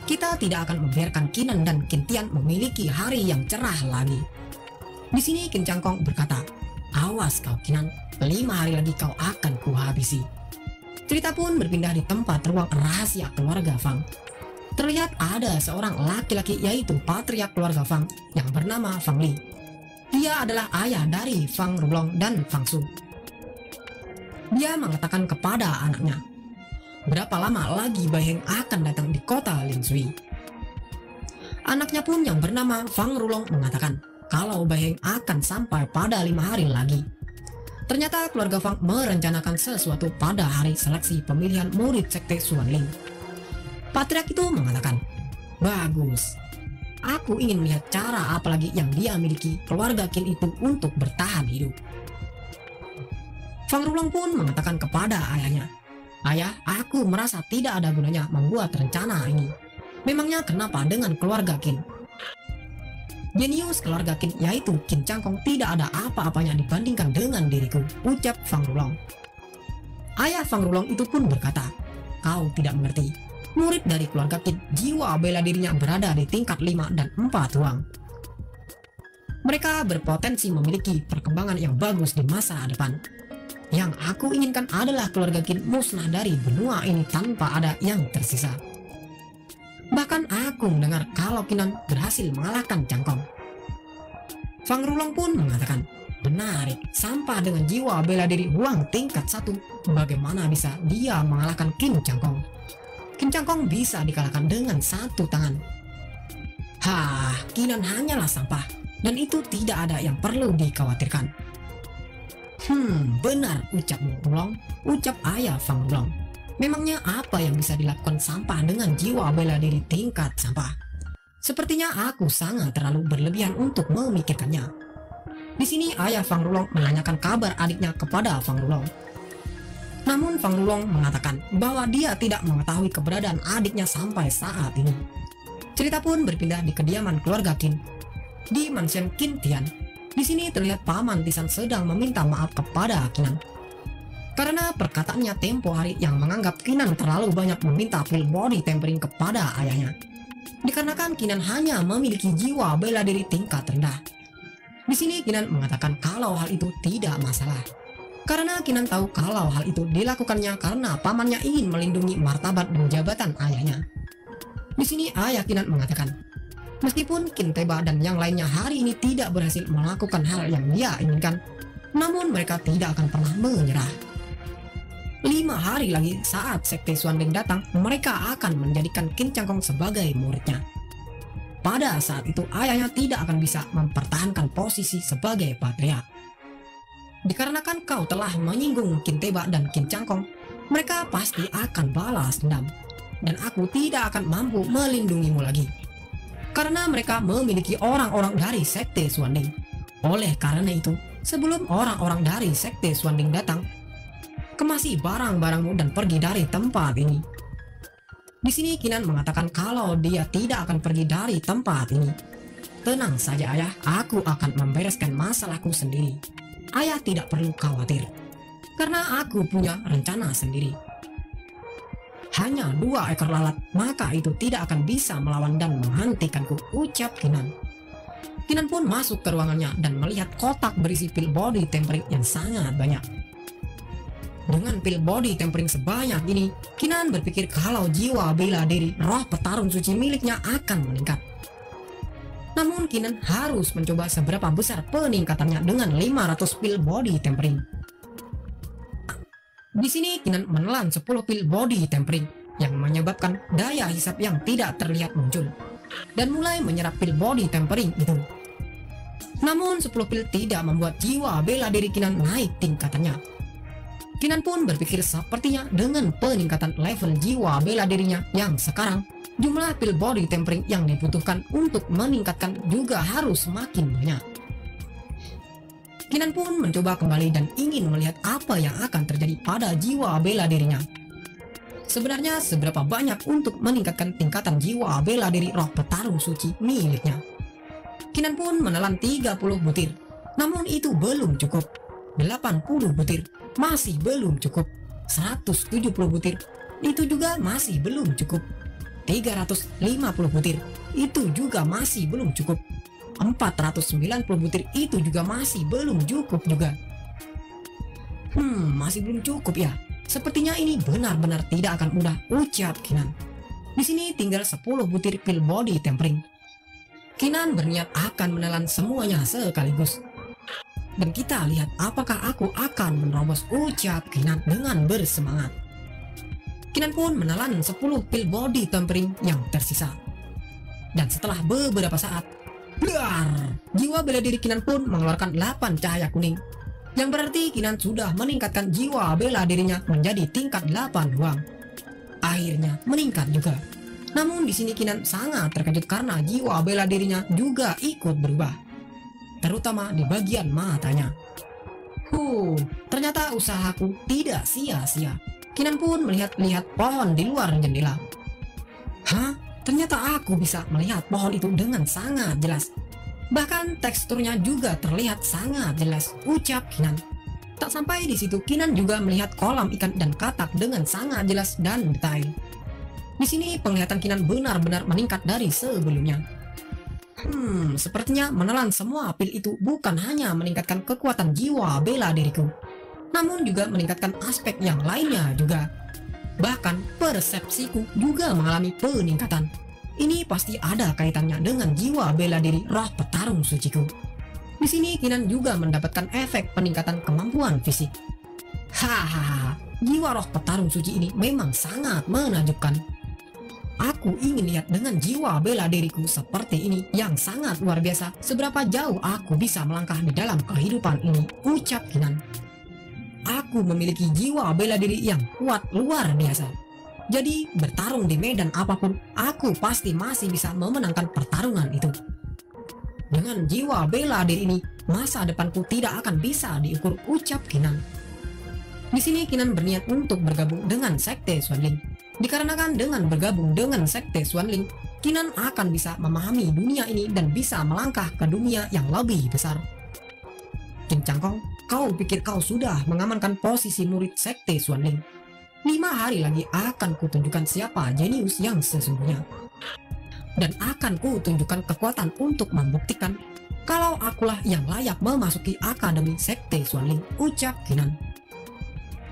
Kita tidak akan membiarkan Kinan dan Qin Tian memiliki hari yang cerah lagi. Di sini Qin Changkong berkata, awas kau Kinan, 5 hari lagi kau akan kuhabisi. Cerita pun berpindah di tempat ruang rahasia keluarga Fang. Terlihat ada seorang laki-laki yaitu patriark keluarga Fang yang bernama Fang Li. Dia adalah ayah dari Fang Rulong dan Fang Su. Dia mengatakan kepada anaknya, berapa lama lagi Baiheng akan datang di kota Lingshui. Anaknya pun yang bernama Fang Rulong mengatakan kalau Baiheng akan sampai pada 5 hari lagi. Ternyata keluarga Fang merencanakan sesuatu pada hari seleksi pemilihan murid sekte Xuanling. Patriark itu mengatakan, bagus, aku ingin melihat cara apalagi yang dia miliki keluarga Qin itu untuk bertahan hidup. Fang Rulong pun mengatakan kepada ayahnya, ayah, aku merasa tidak ada gunanya membuat rencana ini. Memangnya kenapa dengan keluarga Qin? Jenius keluarga Qin yaitu Qin Changkong tidak ada apa-apanya dibandingkan dengan diriku, ucap Fang Rulong. Ayah Fang Rulong itu pun berkata, kau tidak mengerti. Murid dari keluarga Qin jiwa bela dirinya berada di tingkat 5 dan 4 ruang. Mereka berpotensi memiliki perkembangan yang bagus di masa depan. Yang aku inginkan adalah keluarga Qin musnah dari benua ini tanpa ada yang tersisa. Bahkan aku mendengar kalau Kinan berhasil mengalahkan Changkong. Fang Rulong pun mengatakan, menarik, sampah dengan jiwa bela diri ruang tingkat 1. Bagaimana bisa dia mengalahkan Qin Changkong? Qin Changkong bisa dikalahkan dengan 1 tangan. Hah, Kinan hanyalah sampah, dan itu tidak ada yang perlu dikhawatirkan. Benar ucapmu Rulong, ucap ayah Fang Rulong. Memangnya apa yang bisa dilakukan sampah dengan jiwa bela diri tingkat sampah? Sepertinya aku sangat terlalu berlebihan untuk memikirkannya. Di sini ayah Fang Rulong menanyakan kabar adiknya kepada Fang Rulong. Namun Fang Rulong mengatakan bahwa dia tidak mengetahui keberadaan adiknya sampai saat ini. Cerita pun berpindah di kediaman keluarga Qin. Di mansion Qin Tian, di sini terlihat Paman Tisan sedang meminta maaf kepada Kinan. Karena perkataannya tempo hari yang menganggap Kinan terlalu banyak meminta full body tempering kepada ayahnya. Dikarenakan Kinan hanya memiliki jiwa bela diri tingkat rendah. Di sini Kinan mengatakan kalau hal itu tidak masalah. Karena Kinan tahu kalau hal itu dilakukannya karena pamannya ingin melindungi martabat dan jabatan ayahnya. Di sini ayah Kinan mengatakan, meskipun Qin Teba dan yang lainnya hari ini tidak berhasil melakukan hal yang dia inginkan, namun mereka tidak akan pernah menyerah. 5 hari lagi saat sekte Xuanling datang, mereka akan menjadikan Qin Changkong sebagai muridnya. Pada saat itu ayahnya tidak akan bisa mempertahankan posisi sebagai patriark. Dikarenakan kau telah menyinggung Qin Teba dan Qin Changkong, mereka pasti akan balas dendam. Dan aku tidak akan mampu melindungimu lagi. Karena mereka memiliki orang-orang dari sekte Xuanling. Oleh karena itu, sebelum orang-orang dari sekte Xuanling datang, kemasi barang-barangmu dan pergi dari tempat ini. Di sini Kinan mengatakan kalau dia tidak akan pergi dari tempat ini. Tenang saja ayah, aku akan membereskan masalahku sendiri. Ayah tidak perlu khawatir, karena aku punya rencana sendiri. Hanya 2 ekor lalat, maka itu tidak akan bisa melawan dan menghentikanku, ucap Kinan. Kinan pun masuk ke ruangannya dan melihat kotak berisi pil body tempering yang sangat banyak. Dengan pil body tempering sebanyak ini, Kinan berpikir kalau jiwa bela diri roh petarung suci miliknya akan meningkat. Namun Kinan harus mencoba seberapa besar peningkatannya dengan 500 pil body tempering. Di sini Kinan menelan 10 pil body tempering yang menyebabkan daya hisap yang tidak terlihat muncul dan mulai menyerap pil body tempering itu. Namun 10 pil tidak membuat jiwa bela diri Kinan naik tingkatannya. Kinan pun berpikir sepertinya dengan peningkatan level jiwa bela dirinya yang sekarang, jumlah pil body tempering yang dibutuhkan untuk meningkatkan juga harus semakin banyak. Kinan pun mencoba kembali dan ingin melihat apa yang akan terjadi pada jiwa bela dirinya. Sebenarnya seberapa banyak untuk meningkatkan tingkatan jiwa bela diri roh petarung suci miliknya. Kinan pun menelan 30 butir, namun itu belum cukup. 80 butir masih belum cukup. 170 butir itu juga masih belum cukup. 350 butir itu juga masih belum cukup. 490 butir itu juga masih belum cukup juga. Masih belum cukup ya. Sepertinya ini benar-benar tidak akan mudah, ucap Kinan. Di sini tinggal 10 butir pil body tempering. Kinan berniat akan menelan semuanya sekaligus. Dan kita lihat apakah aku akan menerobos, ucap Kinan dengan bersemangat. Kinan pun menelan 10 pil body tempering yang tersisa. Dan setelah beberapa saat, blar, jiwa bela diri Kinan pun mengeluarkan 8 cahaya kuning. Yang berarti Kinan sudah meningkatkan jiwa bela dirinya menjadi tingkat 8 ruang. Akhirnya meningkat juga. Namun di sini Kinan sangat terkejut karena jiwa bela dirinya juga ikut berubah, terutama di bagian matanya. Ternyata usahaku tidak sia-sia. Kinan pun melihat-lihat pohon di luar jendela. Ternyata aku bisa melihat pohon itu dengan sangat jelas. Bahkan teksturnya juga terlihat sangat jelas, ucap Kinan. Tak sampai di situ, Kinan juga melihat kolam ikan dan katak dengan sangat jelas dan detail. Di sini penglihatan Kinan benar-benar meningkat dari sebelumnya. Sepertinya menelan semua pil itu bukan hanya meningkatkan kekuatan jiwa bela diriku, namun juga meningkatkan aspek yang lainnya juga. Bahkan persepsiku juga mengalami peningkatan. Ini pasti ada kaitannya dengan jiwa bela diri roh petarung suciku. Di sini Kinan juga mendapatkan efek peningkatan kemampuan fisik. Jiwa roh petarung suci ini memang sangat menakjubkan. Aku ingin lihat dengan jiwa bela diriku seperti ini yang sangat luar biasa, seberapa jauh aku bisa melangkah di dalam kehidupan ini, ucap Kinan. Aku memiliki jiwa bela diri yang kuat luar biasa. Jadi bertarung di medan apapun, aku pasti masih bisa memenangkan pertarungan itu. Dengan jiwa bela diri ini, masa depanku tidak akan bisa diukur, ucap Kinan. Di sini Kinan berniat untuk bergabung dengan Sekte Xuanling. Dikarenakan dengan bergabung dengan Sekte Xuanling, Kinan akan bisa memahami dunia ini dan bisa melangkah ke dunia yang lebih besar. Qin Cangkong, kau pikir kau sudah mengamankan posisi murid Sekte Xuanling? 5 hari lagi akan kutunjukkan siapa jenius yang sesungguhnya. Dan akan kutunjukkan kekuatan untuk membuktikan kalau akulah yang layak memasuki Akademi Sekte Xuanling, ucap Kinan.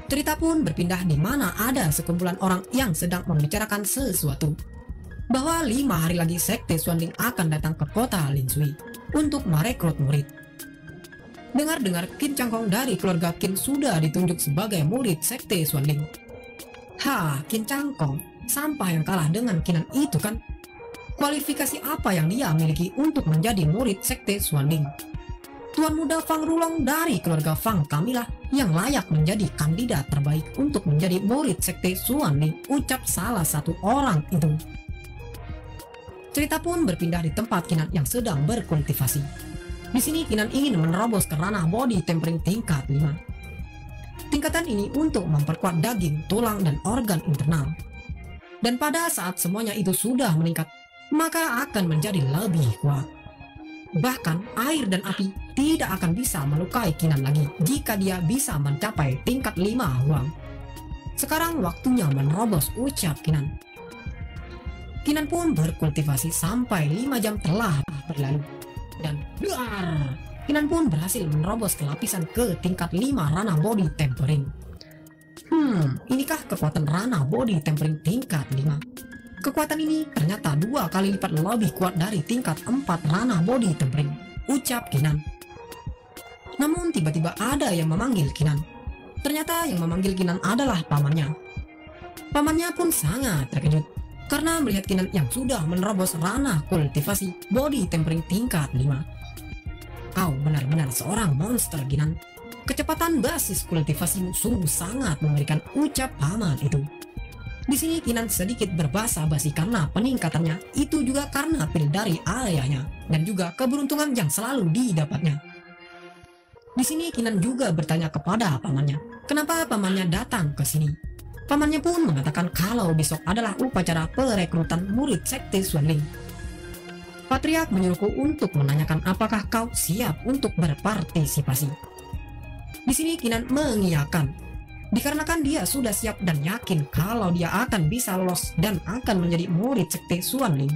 Cerita pun berpindah di mana ada sekumpulan orang yang sedang membicarakan sesuatu. Bahwa 5 hari lagi Sekte Xuanling akan datang ke kota Linshui untuk merekrut murid. Dengar-dengar Qin Cangkong dari keluarga Qin sudah ditunjuk sebagai murid Sekte Xuanling. Qin Cangkong, sampah yang kalah dengan Kinan itu kan? Kualifikasi apa yang dia miliki untuk menjadi murid Sekte Xuanling? Tuan muda Fang Rulong dari keluarga Fang Kamilah yang layak menjadi kandidat terbaik untuk menjadi murid Sekte Xuanling, ucap salah satu orang itu. Cerita pun berpindah di tempat Kinan yang sedang berkultivasi. Di sini Kinan ingin menerobos ke ranah body tempering tingkat 5. Tingkatan ini untuk memperkuat daging, tulang, dan organ internal. Dan pada saat semuanya itu sudah meningkat, maka akan menjadi lebih kuat. Bahkan air dan api tidak akan bisa melukai Kinan lagi jika dia bisa mencapai tingkat 5 ruang. Sekarang waktunya menerobos, ucap Kinan. Kinan pun berkultivasi sampai 5 jam telah berlalu. Dan Kinan pun berhasil menerobos ke lapisan ke tingkat 5 ranah body tempering. Inikah kekuatan ranah body tempering tingkat 5? Kekuatan ini ternyata 2 kali lipat lebih kuat dari tingkat 4 ranah body tempering, ucap Kinan. Namun tiba-tiba ada yang memanggil Kinan. Ternyata yang memanggil Kinan adalah pamannya. Pamannya pun sangat terkejut karena melihat Kinan yang sudah menerobos ranah kultivasi body tempering tingkat 5. Kau benar-benar seorang monster, Kinan. Kecepatan basis kultivasimu sungguh sangat mengerikan, ucap paman itu. Di sini Kinan sedikit berbasa-basi karena peningkatannya itu juga karena pil dari ayahnya dan juga keberuntungan yang selalu didapatnya. Di sini Kinan juga bertanya kepada pamannya, kenapa pamannya datang ke sini. Pamannya pun mengatakan kalau besok adalah upacara perekrutan murid Sekte Xuanling. Patriark menyuruhku untuk menanyakan apakah kau siap untuk berpartisipasi. Di sini Kinan mengiyakan, dikarenakan dia sudah siap dan yakin kalau dia akan bisa lolos dan akan menjadi murid sekte Xuanling.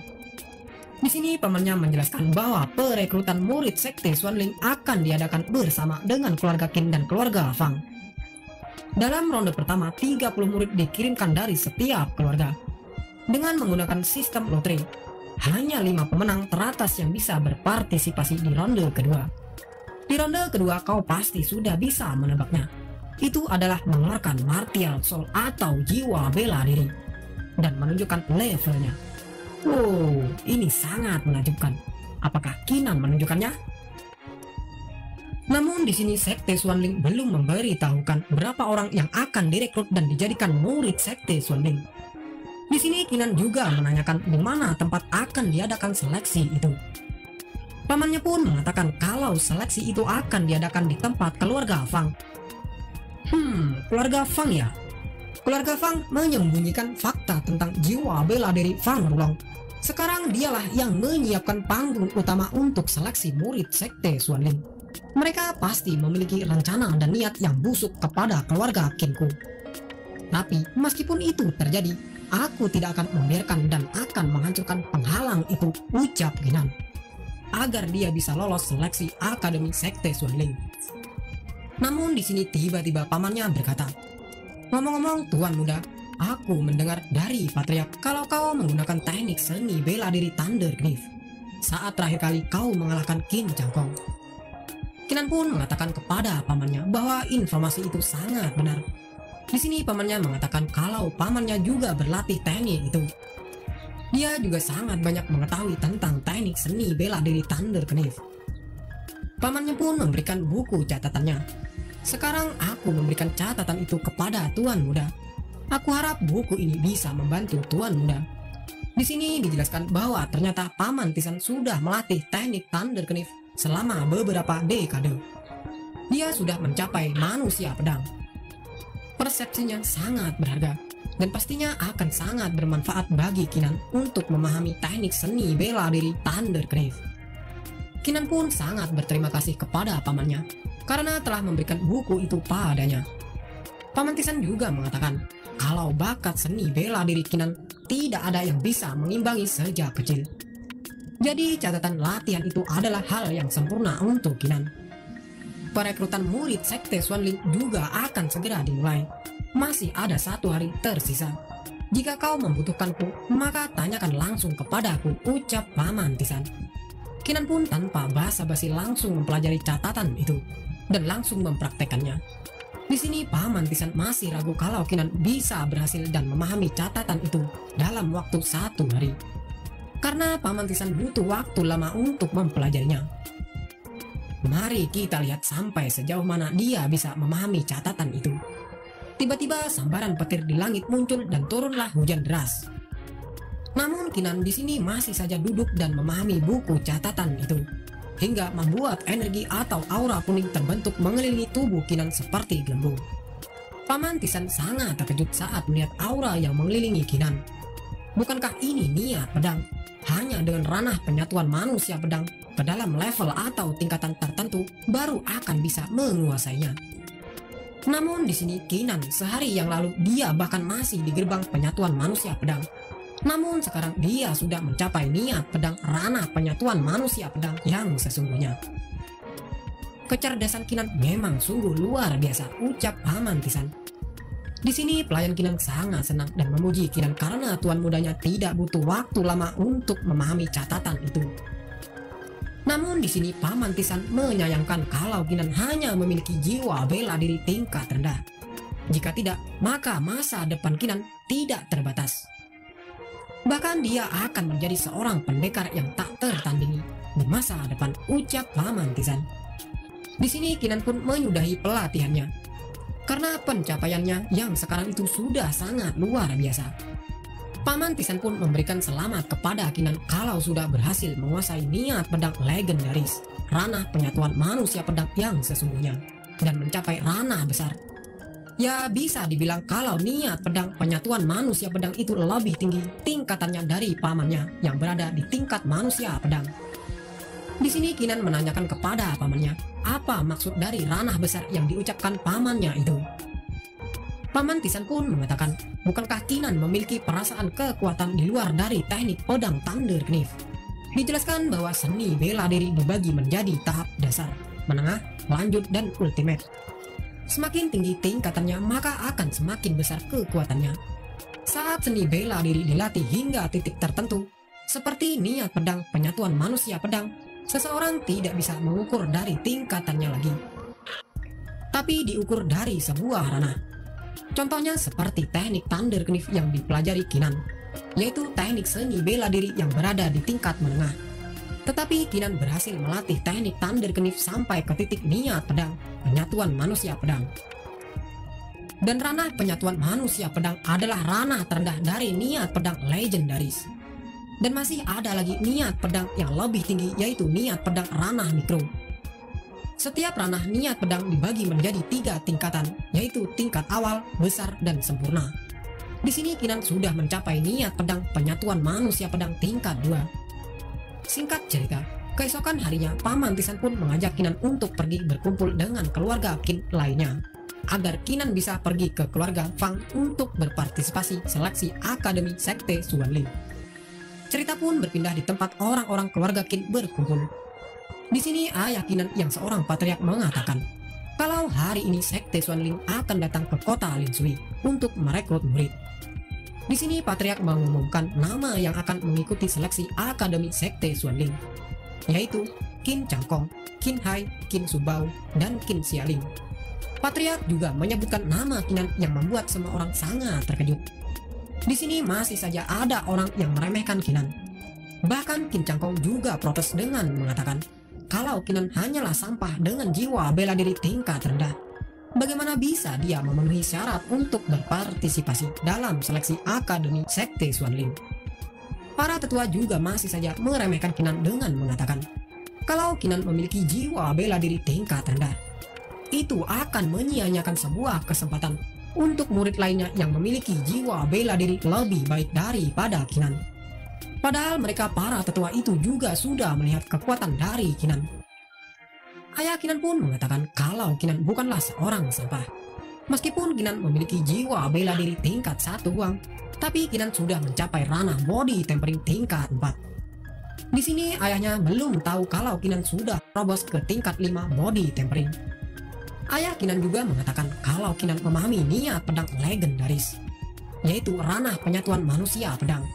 Di sini pamannya menjelaskan bahwa perekrutan murid sekte Xuanling akan diadakan bersama dengan keluarga Qin dan keluarga Fang. Dalam ronde pertama, 30 murid dikirimkan dari setiap keluarga dengan menggunakan sistem lotre. Hanya 5 pemenang teratas yang bisa berpartisipasi di ronde kedua. Di ronde kedua kau pasti sudah bisa menebaknya. Itu adalah mengeluarkan martial soul atau jiwa bela diri dan menunjukkan levelnya. Wow, ini sangat menakjubkan. Apakah Kinan menunjukkannya? Namun di sini sekte Xuanling belum memberitahukan berapa orang yang akan direkrut dan dijadikan murid sekte Xuanling. Di sini Kinan juga menanyakan di mana tempat akan diadakan seleksi itu. Pamannya pun mengatakan kalau seleksi itu akan diadakan di tempat keluarga Fang. Keluarga Fang ya? Keluarga Fang menyembunyikan fakta tentang jiwa bela diri Fang Rulong. Sekarang dialah yang menyiapkan panggung utama untuk seleksi murid sekte Xuanling. Mereka pasti memiliki rencana dan niat yang busuk kepada keluarga Qinku. Tapi meskipun itu terjadi, aku tidak akan membiarkan dan akan menghancurkan penghalang itu, ucap Kinan, agar dia bisa lolos seleksi Akademi Sekte Xuanling. Namun di sini tiba-tiba pamannya berkata, "Ngomong-ngomong Tuan Muda, aku mendengar dari Patriark kalau kau menggunakan teknik seni bela diri Thunder Knife saat terakhir kali kau mengalahkan Qin Jangkong." Kinan pun mengatakan kepada pamannya bahwa informasi itu sangat benar. Di sini pamannya mengatakan kalau pamannya juga berlatih teknik itu. Dia juga sangat banyak mengetahui tentang teknik seni bela diri Thunder Knife. Pamannya pun memberikan buku catatannya. Sekarang aku memberikan catatan itu kepada Tuan Muda. Aku harap buku ini bisa membantu Tuan Muda. Di sini dijelaskan bahwa ternyata Paman Tisan sudah melatih teknik Thunder Knife selama beberapa dekade. Dia sudah mencapai manusia pedang. Persepsinya sangat berharga dan pastinya akan sangat bermanfaat bagi Kinan untuk memahami teknik seni bela diri Thunder Knife. Kinan pun sangat berterima kasih kepada pamannya karena telah memberikan buku itu padanya. Paman Tisan juga mengatakan kalau bakat seni bela diri Kinan tidak ada yang bisa mengimbangi sejak kecil. Jadi catatan latihan itu adalah hal yang sempurna untuk Kinan. Perekrutan murid sekte Xuanling juga akan segera dimulai. Masih ada 1 hari tersisa. Jika kau membutuhkanku, maka tanyakan langsung kepadaku, ucap Paman Tisan. Kinan pun tanpa basa-basi langsung mempelajari catatan itu dan langsung mempraktekannya. Di sini Paman Tisan masih ragu kalau Kinan bisa berhasil dan memahami catatan itu dalam waktu 1 hari. Karena Paman Tisan butuh waktu lama untuk mempelajarinya. Mari kita lihat sampai sejauh mana dia bisa memahami catatan itu. Tiba-tiba sambaran petir di langit muncul dan turunlah hujan deras. Namun Kinan di sini masih saja duduk dan memahami buku catatan itu, hingga membuat energi atau aura kuning terbentuk mengelilingi tubuh Kinan seperti gelembung. Paman Tisan sangat terkejut saat melihat aura yang mengelilingi Kinan. Bukankah ini niat pedang? Hanya dengan ranah penyatuan manusia pedang ke dalam level atau tingkatan tertentu baru akan bisa menguasainya. Namun di sini Kinan sehari yang lalu dia bahkan masih di gerbang penyatuan manusia pedang. Namun sekarang dia sudah mencapai niat pedang ranah penyatuan manusia pedang yang sesungguhnya. Kecerdasan Kinan memang sungguh luar biasa, ucap Paman Tisan. Di sini pelayan Kinan sangat senang dan memuji Kinan karena tuan mudanya tidak butuh waktu lama untuk memahami catatan itu. Namun di sini Paman Tisan menyayangkan kalau Kinan hanya memiliki jiwa bela diri tingkat rendah. Jika tidak, maka masa depan Kinan tidak terbatas. Bahkan dia akan menjadi seorang pendekar yang tak tertandingi di masa depan, ucap Paman Tisan. Di sini Kinan pun menyudahi pelatihannya karena pencapaiannya yang sekarang itu sudah sangat luar biasa. Paman Tisan pun memberikan selamat kepada Kinan kalau sudah berhasil menguasai niat pedang legendaris, ranah penyatuan manusia pedang yang sesungguhnya, dan mencapai ranah besar. Ya bisa dibilang kalau niat pedang penyatuan manusia pedang itu lebih tinggi tingkatannya dari pamannya yang berada di tingkat manusia pedang. Di sini Kinan menanyakan kepada pamannya, apa maksud dari ranah besar yang diucapkan pamannya itu. Paman Tisan pun mengatakan, bukankah Kinan memiliki perasaan kekuatan di luar dari teknik pedang Thunder Knife? Dijelaskan bahwa seni bela diri dibagi menjadi tahap dasar, menengah, lanjut, dan ultimate. Semakin tinggi tingkatannya, maka akan semakin besar kekuatannya. Saat seni bela diri dilatih hingga titik tertentu, seperti niat pedang penyatuan manusia pedang, seseorang tidak bisa mengukur dari tingkatannya lagi, tapi diukur dari sebuah ranah. Contohnya seperti teknik Thunder Knife yang dipelajari Kinan, yaitu teknik seni bela diri yang berada di tingkat menengah. Tetapi Kinan berhasil melatih teknik Thunder Knife sampai ke titik niat pedang penyatuan manusia pedang. Dan ranah penyatuan manusia pedang adalah ranah terendah dari niat pedang legendaris. Dan masih ada lagi niat pedang yang lebih tinggi, yaitu niat pedang ranah mikro. Setiap ranah niat pedang dibagi menjadi 3 tingkatan, yaitu tingkat awal, besar, dan sempurna. Di sini Kinan sudah mencapai niat pedang penyatuan manusia pedang tingkat 2. Singkat cerita, keesokan harinya Paman Tisan pun mengajak Kinan untuk pergi berkumpul dengan keluarga Kin lainnya, agar Kinan bisa pergi ke keluarga Fang untuk berpartisipasi seleksi Akademi Sekte Xuanling. Cerita pun berpindah di tempat orang-orang keluarga Qin berkumpul. Di sini ayah Kinan yang seorang patriark mengatakan, kalau hari ini Sekte Xuanling akan datang ke kota Linshui untuk merekrut murid. Di sini patriark mengumumkan nama yang akan mengikuti seleksi Akademi Sekte Xuanling, yaitu Qin Changkong, Qin Hai, Qin Subao, dan Qin Xialing. Patriark juga menyebutkan nama Kinan yang membuat semua orang sangat terkejut. Di sini masih saja ada orang yang meremehkan Kinan. Bahkan Qin Changkong juga protes dengan mengatakan, kalau Kinan hanyalah sampah dengan jiwa bela diri tingkat rendah, bagaimana bisa dia memenuhi syarat untuk berpartisipasi dalam seleksi Akademi Sekte Xuanling? Para tetua juga masih saja meremehkan Kinan dengan mengatakan, kalau Kinan memiliki jiwa bela diri tingkat rendah, itu akan menyia-nyiakan sebuah kesempatan untuk murid lainnya yang memiliki jiwa bela diri lebih baik daripada Kinan. Padahal mereka para tetua itu juga sudah melihat kekuatan dari Kinan. Ayah Kinan pun mengatakan kalau Kinan bukanlah seorang sampah. Meskipun Kinan memiliki jiwa bela diri tingkat 1 uang, tapi Kinan sudah mencapai ranah body tempering tingkat 4. Di sini ayahnya belum tahu kalau Kinan sudah terobos ke tingkat 5 body tempering. Ayah Kinan juga mengatakan kalau Kinan memahami niat pedang legendaris, yaitu ranah penyatuan manusia pedang.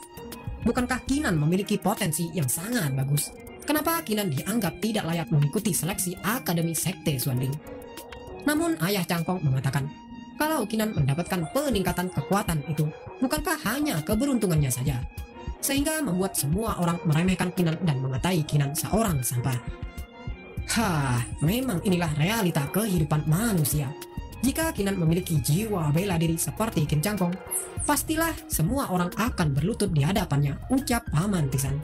Bukankah Kinan memiliki potensi yang sangat bagus? Kenapa Kinan dianggap tidak layak mengikuti seleksi Akademi Sekte Xuanling? Namun ayah Changkong mengatakan, kalau Kinan mendapatkan peningkatan kekuatan itu, bukankah hanya keberuntungannya saja? Sehingga membuat semua orang meremehkan Kinan dan mengatai Kinan seorang sampah. Memang inilah realita kehidupan manusia. Jika Kinan memiliki jiwa bela diri seperti Qin Changkong, pastilah semua orang akan berlutut di hadapannya, ucap Paman Tisan.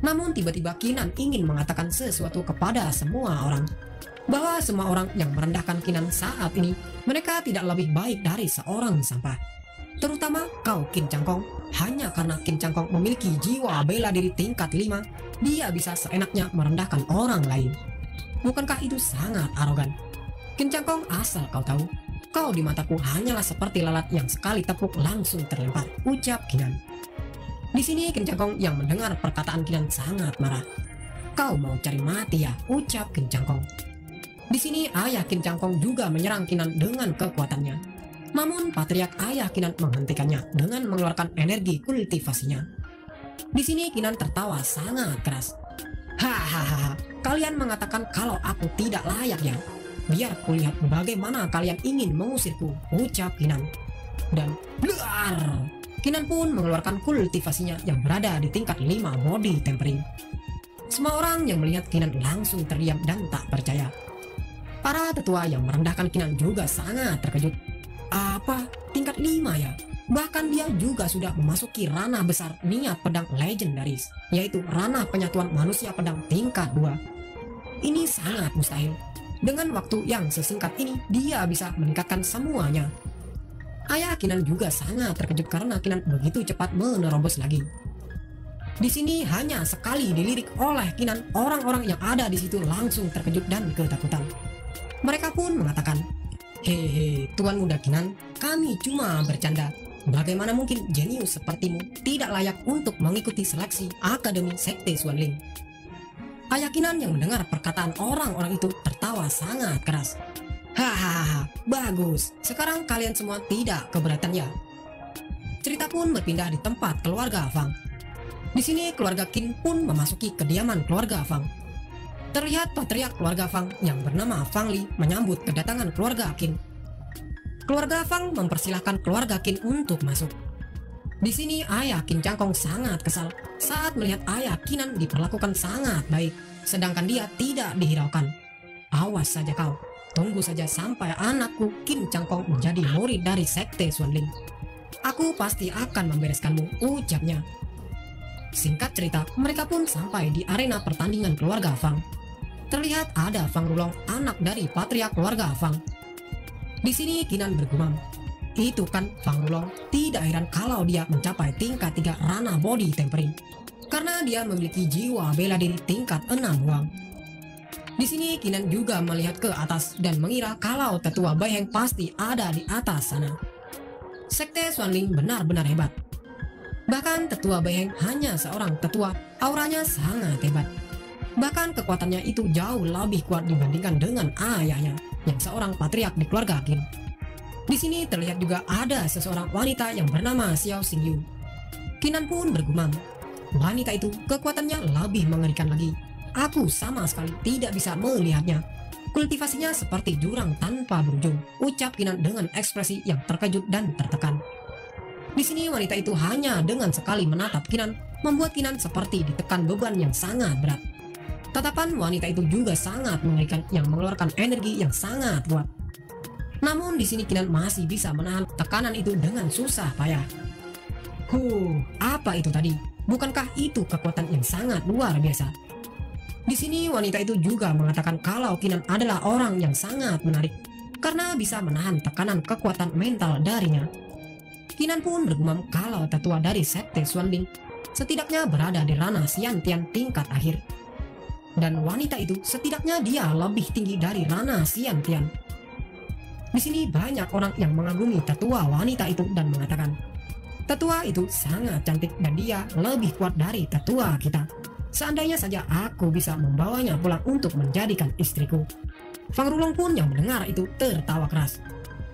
Namun tiba-tiba Kinan ingin mengatakan sesuatu kepada semua orang, bahwa semua orang yang merendahkan Kinan saat ini, mereka tidak lebih baik dari seorang sampah. Terutama kau Qin Changkong, hanya karena Qin Changkong memiliki jiwa bela diri tingkat 5, dia bisa seenaknya merendahkan orang lain. Bukankah itu sangat arogan? Qin Changkong, asal kau tahu, kau di mataku hanyalah seperti lalat yang sekali tepuk langsung terlempar, ucap Kinan. Di sini Qin Changkong yang mendengar perkataan Kinan sangat marah. Kau mau cari mati ya, ucap Qin Changkong. Di sini ayah Qin Changkong juga menyerang Kinan dengan kekuatannya. Namun patriark ayah Kinan menghentikannya dengan mengeluarkan energi kultivasinya. Di sini Kinan tertawa sangat keras. Hahaha, kalian mengatakan kalau aku tidak layak ya? Biar kulihat bagaimana kalian ingin mengusirku, ucap Kinan. Dan blar, Kinan pun mengeluarkan kultivasinya yang berada di tingkat 5 body tempering. Semua orang yang melihat Kinan langsung terdiam dan tak percaya. Para tetua yang merendahkan Kinan juga sangat terkejut. Apa? Tingkat 5 ya? Bahkan dia juga sudah memasuki ranah besar niat pedang legendaris, yaitu ranah penyatuan manusia pedang tingkat 2. Ini sangat mustahil. Dengan waktu yang sesingkat ini, dia bisa meningkatkan semuanya. Ayah Kinan juga sangat terkejut karena Kinan begitu cepat menerobos lagi. Di sini hanya sekali dilirik oleh Kinan, orang-orang yang ada di situ langsung terkejut dan ketakutan. Mereka pun mengatakan, "Hehe, Tuan Muda Kinan, kami cuma bercanda. Bagaimana mungkin jenius sepertimu tidak layak untuk mengikuti seleksi Akademi Sekte Xuanling?" Ayah Kinan yang mendengar perkataan orang-orang itu tertawa sangat keras. "Hahaha, bagus. Sekarang kalian semua tidak keberatan ya?" Cerita pun berpindah di tempat keluarga Fang. Di sini keluarga Qin pun memasuki kediaman keluarga Fang. Terlihat patriark keluarga Fang yang bernama Fang Li menyambut kedatangan keluarga Qin. Keluarga Fang mempersilahkan keluarga Qin untuk masuk. Di sini ayah Qin Cangkong sangat kesal saat melihat ayah Kinan diperlakukan sangat baik, sedangkan dia tidak dihiraukan. "Awas saja kau, tunggu saja sampai anakku Qin Cangkong menjadi murid dari Sekte Xuanling. Aku pasti akan membereskanmu," ucapnya. Singkat cerita, mereka pun sampai di arena pertandingan keluarga Fang. Terlihat ada Fang Rulong, anak dari patriark keluarga Fang. Di sini Kinan bergumam, "Itu kan Fang Rulong, tidak heran kalau dia mencapai tingkat 3 ranah body tempering, karena dia memiliki jiwa bela diri tingkat 6 Huang." Di sini Kinan juga melihat ke atas dan mengira kalau tetua Baiheng pasti ada di atas sana. Sekte Xuanling benar-benar hebat. Bahkan tetua Baiheng hanya seorang tetua, auranya sangat hebat. Bahkan kekuatannya itu jauh lebih kuat dibandingkan dengan ayahnya yang seorang patriark di keluarga Qin. Di sini terlihat juga ada seseorang wanita yang bernama Xiao Xingyu. Kinan pun bergumam, wanita itu kekuatannya lebih mengerikan lagi. Aku sama sekali tidak bisa melihatnya. Kultivasinya seperti jurang tanpa berujung, ucap Kinan dengan ekspresi yang terkejut dan tertekan. Di sini wanita itu hanya dengan sekali menatap Kinan membuat Kinan seperti ditekan beban yang sangat berat. Tatapan wanita itu juga sangat mengerikan yang mengeluarkan energi yang sangat kuat. Namun di sini Kinan masih bisa menahan tekanan itu dengan susah payah. Apa itu tadi? Bukankah itu kekuatan yang sangat luar biasa? Di sini wanita itu juga mengatakan kalau Kinan adalah orang yang sangat menarik karena bisa menahan tekanan kekuatan mental darinya. Kinan pun bergumam kalau tetua dari Sekte Xuanling setidaknya berada di ranah Xiantian tingkat akhir. Dan wanita itu setidaknya dia lebih tinggi dari ranah Xiantian. Di sini banyak orang yang mengagumi tetua wanita itu dan mengatakan, "Tetua itu sangat cantik dan dia lebih kuat dari tetua kita. Seandainya saja aku bisa membawanya pulang untuk menjadikan istriku." Fang Rulong pun yang mendengar itu tertawa keras.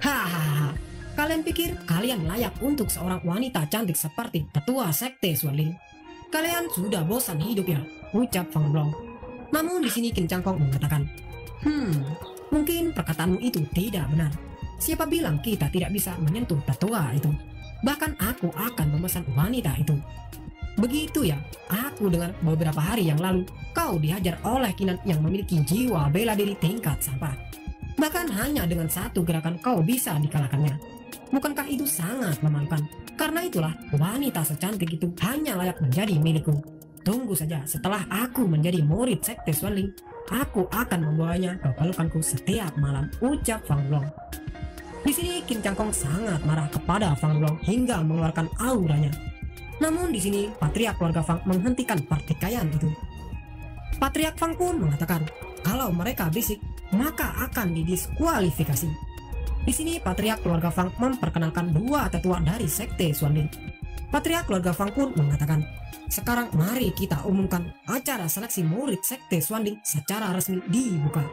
"Hahaha. Kalian pikir kalian layak untuk seorang wanita cantik seperti tetua Sekte Xuanling? Kalian sudah bosan hidup ya?" ucap Fang Rulong. Namun di sini Qin Cangkong mengatakan, "Mungkin perkataanmu itu tidak benar. Siapa bilang kita tidak bisa menyentuh tetua itu? Bahkan aku akan memesan wanita itu." "Begitu ya, aku dengar beberapa hari yang lalu kau dihajar oleh Kinan yang memiliki jiwa bela diri tingkat sampah. Bahkan hanya dengan satu gerakan kau bisa dikalahkannya. Bukankah itu sangat memalukan? Karena itulah wanita secantik itu hanya layak menjadi milikku. Tunggu saja setelah aku menjadi murid Sekte Xuanling, aku akan membawanya ke pelukanku setiap malam," ucap Fang Rulong. Di sini Qin Cangkong sangat marah kepada Fang Rulong hingga mengeluarkan auranya. Namun di sini patriark keluarga Fang menghentikan pertikaian itu. Patriark Fang pun mengatakan kalau mereka berisik maka akan didiskualifikasi. Di sini patriark keluarga Fang memperkenalkan dua tetua dari Sekte Xuanling. Patriark keluarga Fang pun mengatakan, "Sekarang mari kita umumkan acara seleksi murid Sekte Xuanling secara resmi dibuka."